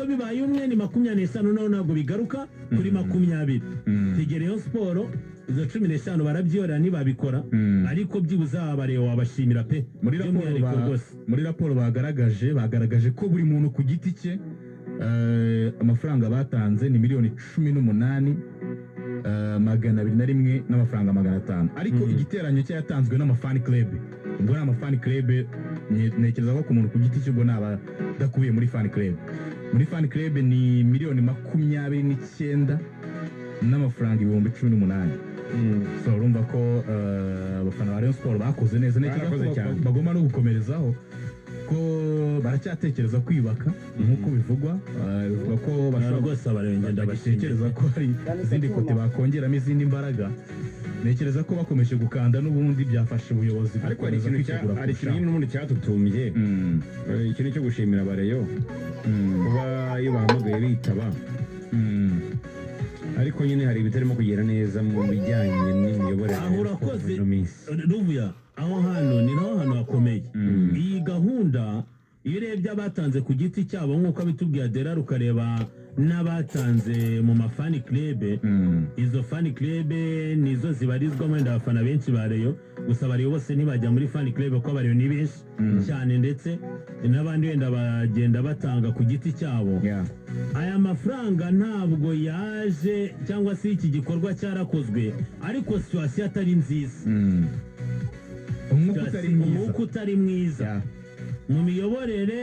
ariko bibaye umwe ni 25 naho ntabwo bigaruka kuri 20 tegereyo siporo izo 15 barabyorera ntibabikora ariko byibuze abareo wabashimira pe muri raporo bagaragaje ko buri muntu ku giti cye amafaranga batanze ni miliyoni 18,201 n'amafaranga 500 ariko igiteranyo cyatanzwe n'amafani club ubwo n'amafani club nekereza ko ku muntu ku giti cye ubwo naba dakubiye muri fan club ni miliyoni 29 n'amafaranga 18,000 so urumva ko abafana ba Rayon Sport bakoze neza cyane bagomba no gukomerezaho ko baracyatekereza kwibaka nk'uko bivugwa ko bashobora gutekereza ko hari izindi kote bakongeramo izindi mbaraga nekereza ko bakomeje gukanda n'ubundi byafasha ubuyobozi ariko hari ikintu n'ubundi cyatutumbye ikintu cyo gushimira abareyo kuba iyo bahamagaye bitaba ariko nyine hari ibitarimo kugera neza mu bijyanye n'imiyoborere aho urakoze rubuya aho hano ni naho hano hakomeye iyi gahunda iyo urebye abatanze ku giti cyabo nk'uko abitubwiye Adela ukareba n'abatanze mu mafani club izo fani club nizo zibarizwamo wenda abafana benshi bareyo gusa bariyo bose ntibajya muri fani club ko bariyo ni benshi cyane ndetse n'abandi wenda bagenda batanga ku giti cyabo aya mafaranga ntabwo yaje cyangwa se iki gikorwa cyarakozwe ariko situation atari nziza umwuka utari mwiza mu miyoborere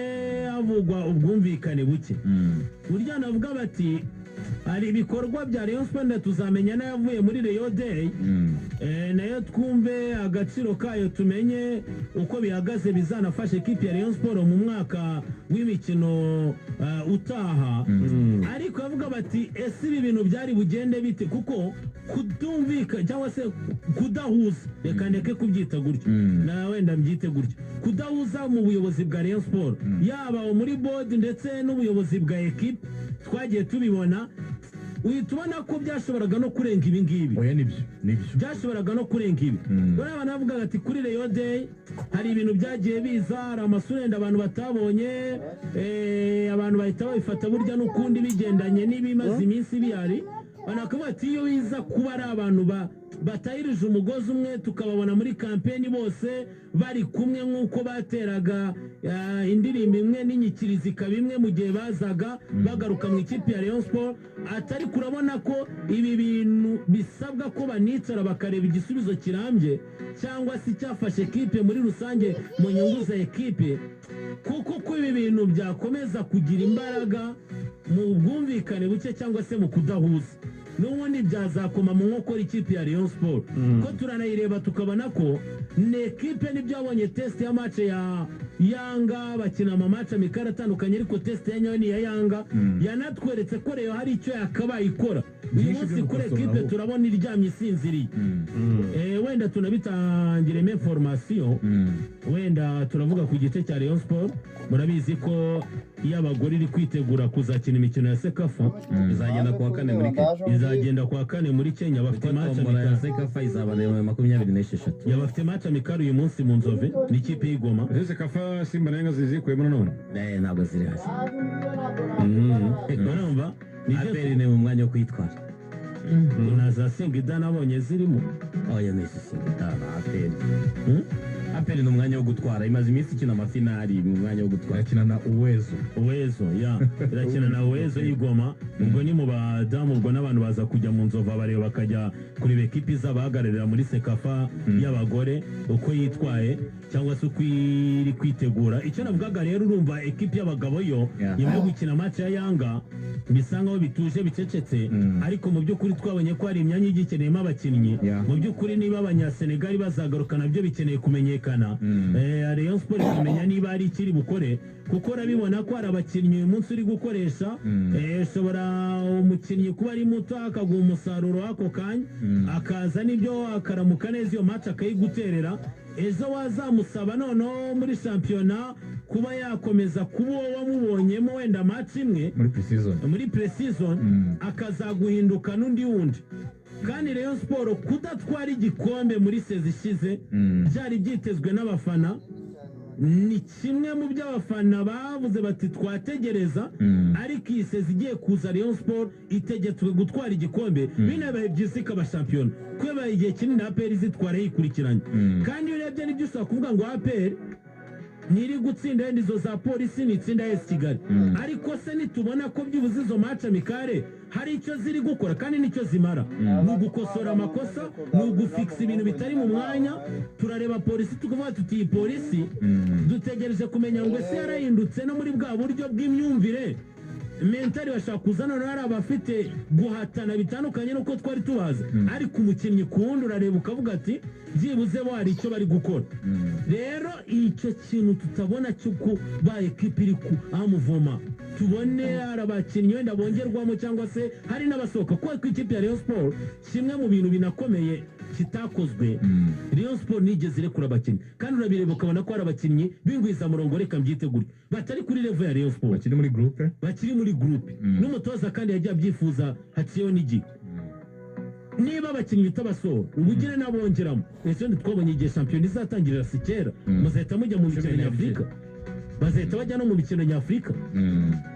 havugwa ubwumvikane buke burya navuga bati hari ibikorwa bya Rayon Sport tuzamenya n'ayavuye muri Rayon Day nayo twumve agaciro kayo tumenye uko bihagaze bizanafasha equipe ya Rayon Sport mu mwaka w'imikino utaha ariko bavuga bati ese ibi bintu byari bugende bite kuko kutumvika cyangwa se kudahuza reka ndeke kubyita gutyo na wenda mbyite gutyo kudahuza mu buyobozi bwa Rayon Sport yaba muri board ndetse n'ubuyobozi bwa equipe twagiye tubibona tubona ko byashoboraga no kurenga ibi ngibi oya nibyo byashoboraga no kurenga ibi bari banavuga ati kuri Rayon Day hari ibintu byagiye biza hari amasurenda abantu batabonye abantu bahita babifata burya n'ukundi bigendanye n'ibimaze iminsi bihari banakavuga ati iyo biza kuba ari abantu batayirije umugozi umwe tukababona muri kampeni bose bari kumwe nk'uko bateraga indirimbo imwe n'inyikirizi ikaba imwe mu gihe bazaga bagaruka mu ikipe ya Rayon Sport atari kurabona ko ibi bintu bisabwa ko banicara bakareba igisubizo kirambye cyangwa se cyafashe ekipe muri rusange mu nyungu za ekipe kuko ibi bintu byakomeza kugira imbaraga mu bwumvikane buke cyangwa se mu kudahuza n'ubundi byazakoma mu nkokora ikipe ya Rayon Sport ko turanayireba tukabona ko ni ekipe nibyo yabonye test ya match ya Yanga bakina ama match amikara atandukanye ariko test ya nyayo ni ya Yanga yanatweretse ko rero hari icyo yakabaye ikora uyu munsi kuri ekipe turabona iryamye isinziriye wenda tunabitangire information wenda turavuga ku gice cya Rayon Sport murabizi ko iyo abagore iri kwitegura kuzakina imikino ya Sekafa izagenda kuwa kane muri Kenya izagenda kuwa kane muri Kenya bafite match ya Sekafa izabana 26 yabafite match amikari uyu munsi mu Nzove n'ikipe y'Igoma Sekafa Simba na Yanga zizikuyemo none ntabwo ziri hasi urumva aperi ni mu mwanya wo kwitwara naza Singida nabonye zirimo oya ni Singida aperi ni umwanya wo gutwara imaze iminsi ikina amafinali mu mwanya wo gutwara akina na Uwezo irakina na Uwezo y'Igoma ubwo ni mu badamu ubwo n'abantu baza kujya mu Nzova bareba bakajya kureba ekipi z'abahagararira muri Sekafa y'abagore uko yitwaye cyangwa se uko iri kwitegura icyo navugaga rero urumva ekipi y'abagabo yo yo gukina match ya Yanga bisangaho bituje bicecetse ariko mu by'ukuri twabonye ko hari imyanya igikeneyemo abakinnyi mu by'ukuri niba abanyasenegali bazagaruka nabyo bikeneye kumenyekana Rayon Sport ikamenya niba ari ikiri bukore kuko urabibona ko hari abakinnyi uyu munsi uri gukoresha ushobora umukinnyi kuba ari muto akaguha umusaruro w'ako kanya akaza n'ibyo akaramuka neza iyo match akayiguterera ejo wazamusaba noneho muri shampiyona kuba yakomeza kuba uwo wamubonyemo wenda match imwe muri pre-season akazaguhinduka n'undi wundi kandi Rayon Sport kudatwara igikombe muri sezi ishize byari byitezwe n'abafana ni kimwe mu by'abafana bavuze bati twategereza ariko iyi sezi igiye kuza Rayon Sport itegetswe gutwara igikombe binabaye byiza ikaba shampiyona kuko yabaye igihe kinini APR izitwara yikurikiranye kandi iyo urebye nibyo usaba kuvuga ngo APR ntiri gutsinda wenda izo za polisi nitsinda AS Kigali ariko se nitubona ko byibuze izo match amikare hari icyo ziri gukora kandi nicyo zimara ni ugukosora amakosa ni ugufikisa ibintu bitari mu mwanya turareba polisi tukuvuga tuti iyi polisi dutegereje kumenya ngo ese yarahindutse no muri bwa buryo bw'imyumvire mentali bashaka kuzana no hari abafite guhatana bitandukanye nuko twari tubaza ariko umukinnyi ku wundi urareba ukavuga ati byibuze bo hari icyo bari gukora rero icyo kintu tutabona cy'uko ba ekipi iri ku amuvoma tubone hari abakinnyi wenda bongerwamo cyangwa se hari n'abasohoka kuko ku ikipe ya Rayon Sport kimwe mu bintu binakomeye kitakozwe Rayon Sport nigeze irekura abakinnyi kandi urabireba ukabona ko hari abakinnyi b'ingwizamurongo reka mbyitegure batari kuri level ya Rayon Sport bakiri muri groupe n'umutoza kandi yagiye abyifuza haciyeho n'igihe niba abakinnyi utabasohora ubugire n'abongeramo ese twabonye igihe shampiyona izatangirira si kera muzahita mujya mu mikino nyafurika bazahita bajya no mu mikino nyafurika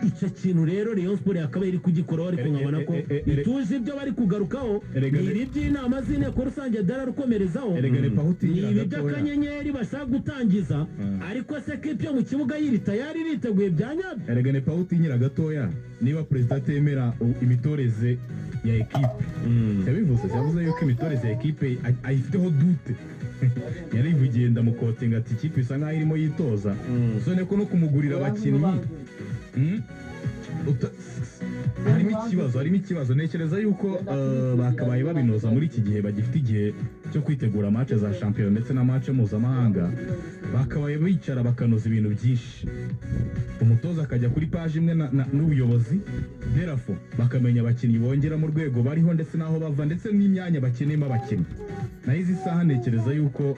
icyo kintu rero Rayon Sport yakabaye iri kugikoraho ariko nkabona ko ituje ibyo bari kugarukaho ni ibi by'inama z'inteko rusange dararukomerezaho ni ibi by'akanyenyeri bashaka gutangiza ariko se kipe yo mu kibuga yirita yari iriteguye bya nyabyo erega ne pawutinyira gatoya niba perezida atemera imitoreze ya ekipe yavuze yuko imitoreze ya ekipe ayifiteho dute yarivugiye ndamukotinga ati ikipe isa nkaho irimo yitoza usone ko no kumugurira abakinnyi harimo ikibazo ntekereza yuko bakabaye babinoza muri iki gihe bagifite igihe cyo kwitegura match za shampiyona ndetse na match mpuzamahanga bakabaye bicara bakanoza ibintu byinshi umutoza akajya kuri page imwe n'ubuyobozi derafo bakamenya abakinnyi bongera mu rwego bariho ndetse n'aho bava ndetse n'imyanya bakeneyemo abakinnyi naho izi saha ntekereza yuko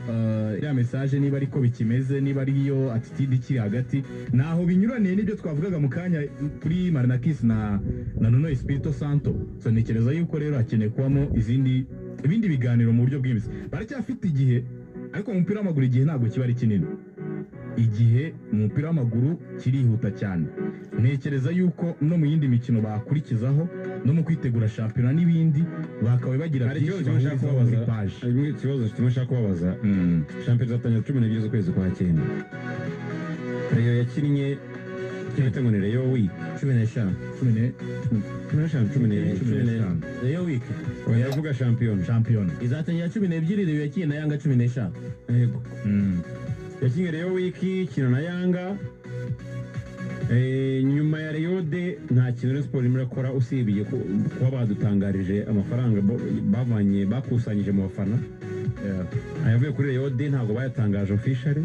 ya message niba ariko bikimeze niba ariyo attitude ikiri hagati naho binyuraniye n'ibyo twavugaga mu kanya kuri Marinakis na Nuno Espirito Santo so ntekereza yuko rero hakeneye kubamo ibindi biganiro mu buryo bw'imbisi baracyafite igihe ariko mu mupira w'amaguru igihe ntabwo kiba ari kinini igihe mu mupira w'amaguru kirihuta cyane ntekereza yuko no mu yindi mikino bakurikizaho no mu kwitegura shampiyona n'ibindi bakabaye bagira byinshi bahurizaho muri page ikibazo kimwe nshaka kubabaza shampiyona izatangira 12 z'ukwezi kwa cyenda Rayon yakinnye cyangwa ngo Rayon week 15 Rayon week yavuga shampiyona izatangira 12 Rayon yakiye na Yanga 15 yego yakinnye Rayon week kino na Yanga nyuma ya Rayon de nta kintu Rayon Sport irimo irakora usibye kuba badutangarije amafaranga bakusanyije mu bafana ayavuye kuri Rayon de ntabwo bayatangaje officially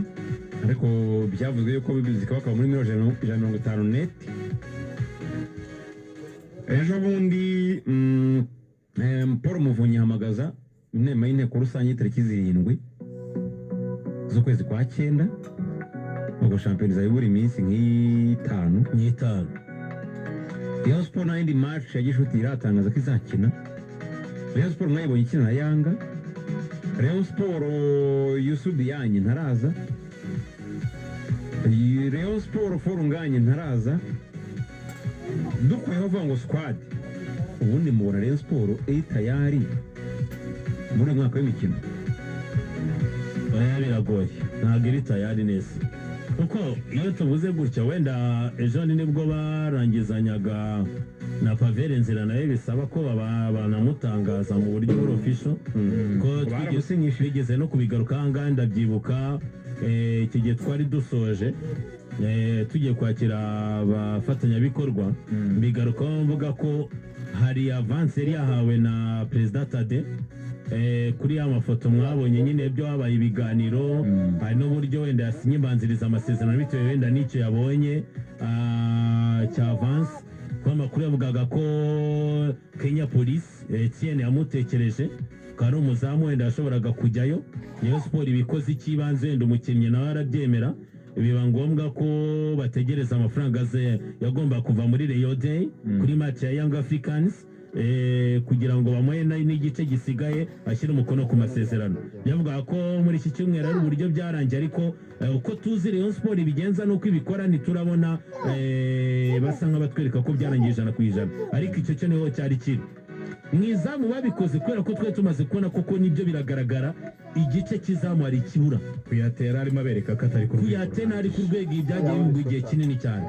ariko byavuzwe yuko zikaba muri 150 net ejo bundi Paul Muvunyi hamagaza inama y'inteko rusange tariki 7 z'ukwezi kwa 9 ubwo shampiyona izabura iminsi nk'itanu Rayon Sport n'indi match ya gishuti iratangaza ko izakina Rayon Sport mwayibonye ikina na Yanga Rayon Sport Yusubi yanyu ntaraza Rayon Sport Forunganye ntaraza dukwiyeho vuga ngo squad ubundi mubona Rayon Sport tayari muri mwaka w'imikino biragoye ntabwo iri tayari neza kuko iyo tuvuze gutya wenda ejo nibwo barangizanyaga na Pavere Nzira nawe bisaba ko banamutangaza mu buryo bw'official ko twigeze no kubigaruka ahangaha ndabyibuka iki gihe twari dusoje tugiye kwakira abafatanyabikorwa bigarukaho mvuga ko hari avance yari yahawe na Perezida Tade kuri ya mafoto mwabonye nyine ibyo habaye ibiganiro hari n'uburyo wenda yasinye imbanziriza amasezerano bitewe wenda n'icyo yabonye cya avance kuko amakuru yavugaga ko Kenya Police Etienne yamutekereje ko ari umuzamu wenda yashoboraga kujyayo Rayon Sport ibikoze ikibanze wenda umukinnyi nawe arabyemera biba ngombwa ko bategereza amafaranga ze yagomba kuva muri Rayon Day kuri match ya Young Africans kugira ngo bamuhe n'igice gisigaye ashyire umukono ku masezerano. Yavuga ko muri iki cyumweru ari uburyo byarangiye, ariko uko tuzi Rayon Sport ibigenza nuko ibikora ntiturabona basa nk'abatwereka ko byarangiye 100%, ariko icyo cyo niho cyari kiri. Mwizamu babikoze kubera ko twe tumaze kubona koko nibyo biragaragara, igice cy'izamu hari ikibura. Kuyatera arimo abereka ko atari ku rwego. Kuyatena ari ku rwego ibyagiye bivugwa igihe kinini cyane.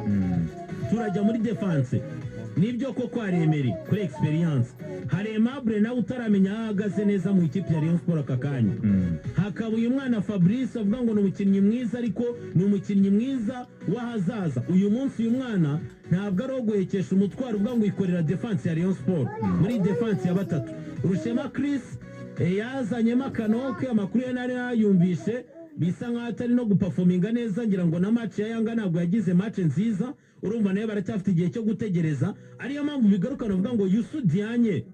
Turajya muri defense, nibyo koko haremeri kuri experience, hari Aimable nawe utaramenya aho ahagaze neza mu ikipe ya Rayon Sport aka kanya. Hakaba uyu mwana Fabrice avuga ngo ni umukinnyi mwiza, ariko ni umukinnyi mwiza w'ahazaza. Uyu munsi uyu mwana ntabwo ari uwo guhekesha umutwaro uvuga ngo yikorera defense ya Rayon Sport. Muri defense ya batatu Rushema Chris yazanyemo akanoke, amakuru ye nari yayumvishe bisa nkaho atari no guperforminga neza, ngira ngo na match ya Yanga ntabwo yagize match nziza. Urumva nayo baracyafite igihe cyo gutegereza, ariyo mpamvu bigaruka bavuga ngo Yusu Dianye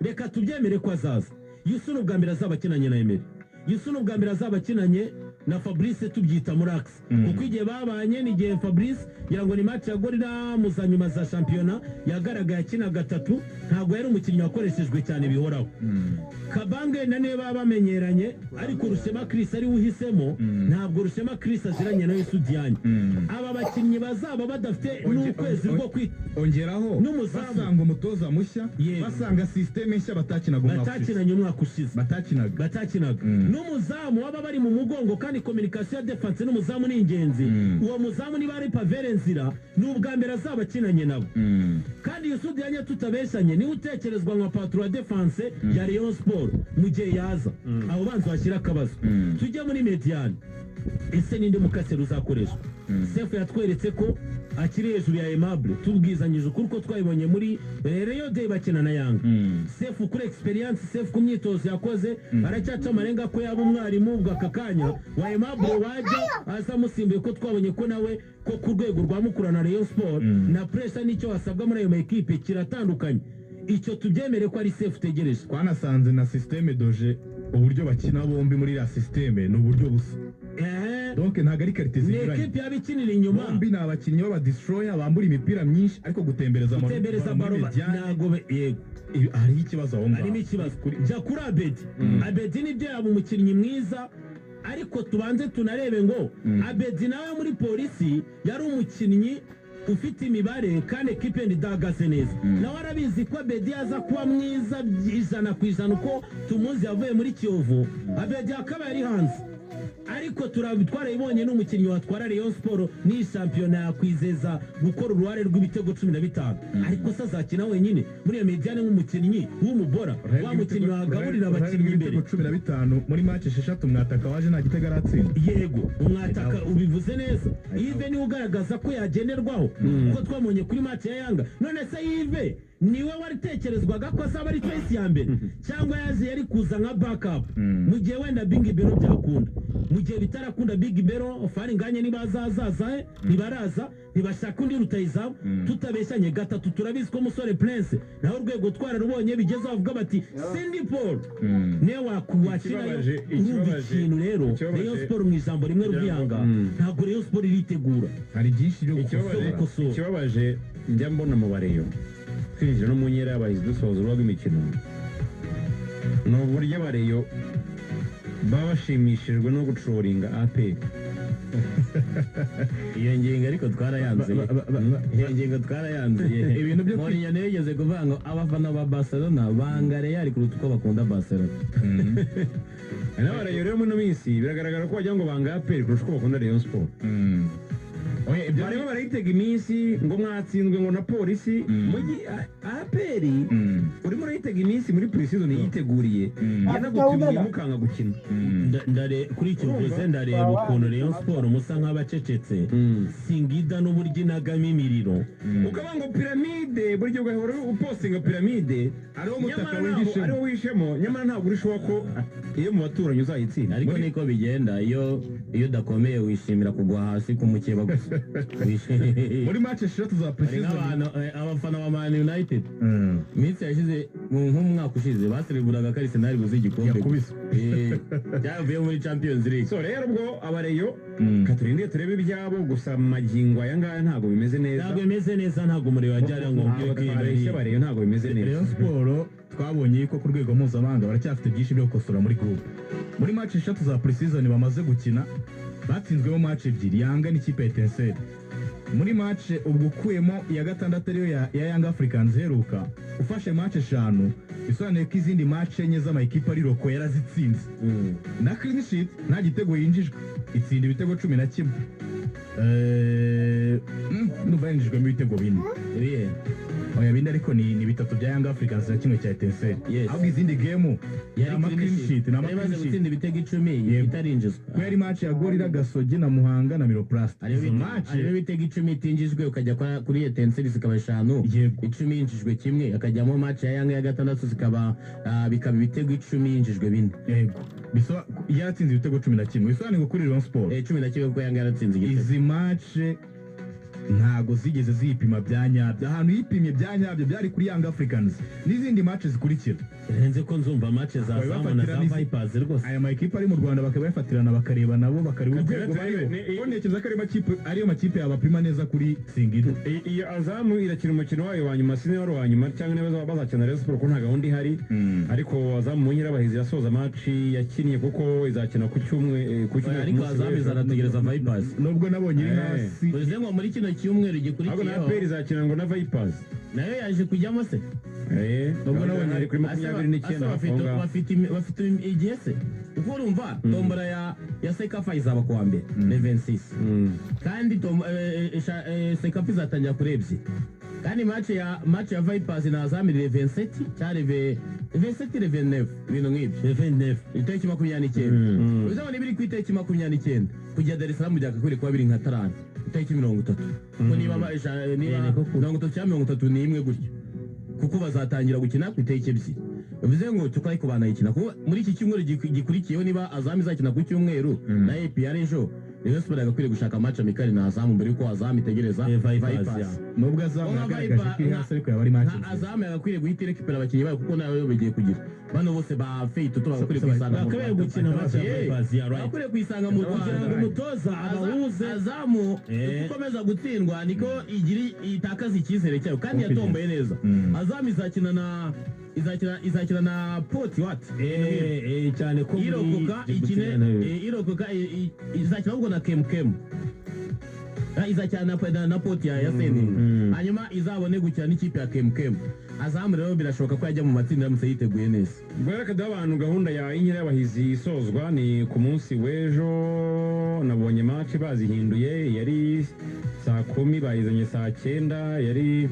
reka tubyemere ko azaza. Yusu n'ubwa mbere azaba akinanye na Emery, Yusu n'ubwa mbere azaba akinanye na Fabrice, tubyita Murax kuko igihe babanye ni igihe Fabrice ngira ngo ni match ya Gorilla muzanyuma za shampiyona yagaragaye akina gatatu, ntabwo yari umukinnyi wakoreshejwe cyane bihoraho. Kabange na niwe baba bamenyeranye, ariko Rushema Chris ari uhisemo, ntabwo Rushema Chris aziranye na Yusu Dianye. Aba bakinnyi bazaba badafite n'ukwezi rwo ongeraho basanga umutoza mushya, basanga system nshya batakinanye umwaka ushize, batakinaga n'umuzamu waba bari mu mugongo, kandi communication ya defense n'umuzamu ni ingenzi. Uwo muzamu niba ari Pavere Nzira n'ubwa mbere azaba akinanye nabo, kandi Yusu Dianye tutabeshanye niwe utekerezwa nka patron wa defense ya Rayon Sport mu gihe yaza. Abo bantu bashyira akabazo. Tujye muri mediane, ese ninde mukasero uzakoreshwa? Sefu yatweretse ko akiri hejuru ya Aimable, tubwizanyije ukuri ko twabibonye muri Rayon Day bakina na Yanga. Sefu kuri experience, Sefu ku myitozo yakoze aracyaca amarenga ko yaba umwarimu ubwo aka kanya wa Aimable wajya aza musimbuye, ko twabonye ko nawe ko ku rwego rwa mukura na Rayon Sport na pressure nicyo wasabwa muri ayo makipe kiratandukanye. Icyo tubyemere ko ari Sefu tegereje. Twanasanze na systeme doje uburyo bakina bombi muri la systeme ni uburyo busa. Donc ntago ari karite zinyuranye. Ni ekipe yabikinira inyuma. Bombi ni abakinnyi baba destroyer bambura imipira myinshi, ariko gutembereza baro ntago yego. Hari ikibazo aho ngaho. Harimo ikibazo. Jya kuri Abedi. Abedi nibyo yaba umukinnyi mwiza, ariko tubanze tunarebe ngo Abedi nawe muri polisi yari umukinnyi ufite imibare kandi ekipe ndidagaze neza. Nawe arabizi ko Abedi aza kuba mwiza 100% uko tumuzi yavuye muri Kiyovu. Abedi akaba yari hanze, ariko twarabibonye n'umukinnyi watwara Rayon Sport ni shampiyona yakwizeza gukora uruhare rw'ibitego 15, ariko se azakina wenyine muri iyo mediane nk'umukinnyi w'umubora, wa mukinnyi wagaburira abakinnyi imbere. 15 muri match 6 mwataka waje nta gitego aratsinda. Yego umwataka ubivuze neza. Ive ni ugaragaza ko yagenderwaho kuko twabonye kuri match ya Yanga. None se Ive niwe waritekerezwaga ko azaba ari choice ya mbere, cyangwa yaje yari kuza nka backup mu gihe wenda Big Bero byakunda? Mu gihe bitarakunda Big Bero fari nganye nibazazaza nibaraza ntibashaka undi rutayizamu. Tutabeshanye gatatu turabizi ko musore Prince naho urwego twararubonye bigeze bavuga bati Cindy Paul ne wakuwakirayo ikintu. Rero Rayon Sport mu ijambo rimwe rw'Yanga ntabwo Rayon Sport iritegura. Hari byinshi byo gukosora. Ikibabaje njya mbona mu bareyo twinjira no mu nyera y'abahizi dusoza urwa rw'imikino, ni uburyo abareyo baba bashimishijwe no gucoringa APR. Iyo ngingo ariko twarayanze, iyo ngingo twarayanze. Ibintu byo Mourinho yigeze kuvuga ngo abafana ba Barcelona banga Real kuruta uko bakunda Barcelona. N'abareyo rero muri minsi biragaragara ko wagira ngo banga APR kurusha uko bakunda Rayon Sport. Barimo barayitega iminsi ngo mwatsinzwe ngo na polisi APR urimo urayitega iminsi muri pre-season yiteguriye yanagutumye mukanga gukina. Kuri icyo uvuze ndareba ukuntu Rayon Sport musa nk'abacecetse, Singida n'uburyo inagamo imiriro, ukavuga ngo piramide buryo ugahora upostinga piramide ariwo wishemo, nyamara ntabwo urishoboka ko iyo mu baturanyi uzayitsinda. Ariko niko bigenda, iyo udakomeye wishimira kugwa hasi ku mukeba gusa. Muri match 6 za pre-season abafana ba Man United minsi yashize nk'umwaka ushize basereburaga ko Arsenal buze igikombe yakubiswe byavuye muri Champions League. so rero ubwo abareyo katurindire turebe ibyabo gusa magingo aya ngaya ntabwo bimeze neza ntabwo bimeze neza ntabwo umuriro wajyana ngo ntabwo twareshya abareyo ntabwo bimeze neza Rayon Sport twabonye ko ku rwego mpuzamahanga baracyafite byinshi byo gukosora muri groupe muri match 3 za pre-season bamaze gukina batsinzwemo match 2 Yanga n'ikipe ya Etincelle muri match ubwo ukuyemo iya gatandatu ariyo ya Young Africans heruka ufashe match 5 bisobanuye ko izindi match enye z'amakipe ari roko yarazitsinze na clean sheet nta gitego yinjijwe itsinda ibitego 11 n'ubu yinjijwemo ibitego 4 oya bindi ariko ni bitatu bya Young Africans na kimwe cya Etincelle ahubwo izindi game yari ama clean sheet na yari clean maze sheet gutsinda ibitego 10 itarinjizwa ko yari match ya Gorilla Gasogi na Muhanga na Miroplast ariyo match ibitego 10 itinjijwe ukajya kuri Etincelle zikaba 5 Yego. 10 yinjijwe kimwe akajyamo match ya Yanga ya gatandatu zikaba bikaba ibitego 10 yinjijwe 4 yego biso yatsinze ibitego 11 bisobanuye kuri Rayon Sport 11 kuko Yanga yaratsinze igitego izi match ntago zigeze zipima bya nyabyo ahantu yipimye bya nyabyo byari kuri Young Africans n'izindi match zikurikira renze ko nzumva match za Zamu na za Vipers rwose aya makipe ari mu Rwanda bakaba bafatirana bakareba nabo bakareba urwego bariho ne- bonekeza ko ariyo makipe yabapima neza kuri Singida iyo azamu irakina umukino wayo wa nyuma sinzi wari uwa nyuma cyangwa niba bazakina Rayon Sport ko nta gahunda ihari ariko azamu mu nyirabahizi yasoza match yakinnye kuko izakina ku cyumwe ariko Zamu izanategereza Vipers nubwo nabonye iri hasi uze ngo muri kino cyumweru ahubwo na gikurikiyeho APR izakina ngo na Vipers nayo yaje kujyamo se Nubwo nabonye ari kuri 29 bafunga bafite igihe se kuko urumva tombora ya Sekafa izaba kuwa mbere le 26 kandi Sekafa izatangira kuri ebyiri kandi match ya Vipers na Azam le 27 cyari 27 le 29 ibintu nk'ibyo 29 itariki 29 uzabona ibiri ku itariki 29 kujya Dar es Salaam byakakwiriye kuba biri nka Taranta itariki 30 kuko niba 30 cyangwa 31 gutyo kuko bazatangira gukina ku itariki ebyiri bivuze ngo tukari ko banayikina kuko muri iki cyumweru gikurikiyeho niba Azam izakina ku cyumweru na APR ejo Rayon Sport agakwiriye gushaka match amikali na Azam mbere yuko Azam itegereza Vipers nubwo Azam yagaragaje ko iri hasi ariko yaba ari match Azam yagakwiriye guhita irekipera abakinnyi bayo kuko nayo bagiye kugira bano bose ba Feito bagakwiriye kwisanga mu Bakabaye gukina match ya Vipers ya right. bakwiriye kwisanga mu Rwanda Kugira ngo umutoza abahuze. Azamu gukomeza gutsindwa niko itakaza icyizere cyayo kandi yatomboye neza Azam izakina na Port what cyane ko irokoka irokoka izakina ahubwo na Kemkem izakina na Port ya Seni hanyuma izabone gukina n'ikipe ya Kemkem Azam rero birashoboka ko yajya mu matsinda yamuze yiteguye neza ubwo reka duha abantu gahunda ya inkerabahizi isozwa ni ku munsi w'ejo nabonye match bazihinduye yari saa 10 bayizanye saa 9 yari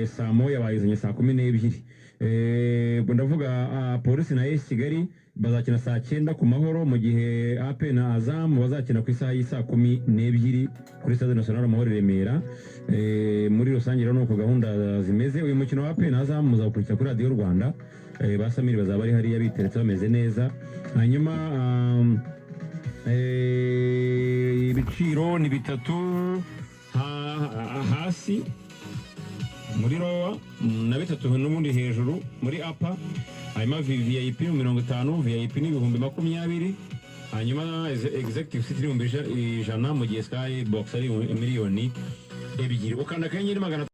saa 1 bayizanye saa 12 ndavuga polisi na AS Kigali bazakina saa 9 ku mahoro mu gihe AP na Azam bazakina ku isaha y'isa 12 kuri Stade National Amahoro Remera muri rusange rero nuko gahunda zimeze uyu mukino wa AP na Azam muzakurikira kuri Radio Rwanda ba Samiri bazaba bari hariya biteretse bameze neza hanyuma ibiciro ni bitatu hasi muri rowa na bitatu n'ubundi hejuru muri apa hanyuma VIP 50 VIP ni 20,000 hanyuma executive seat ni 100 mu gihe Sky Box ari miliyoni 2 ukanda kanyenyeri 500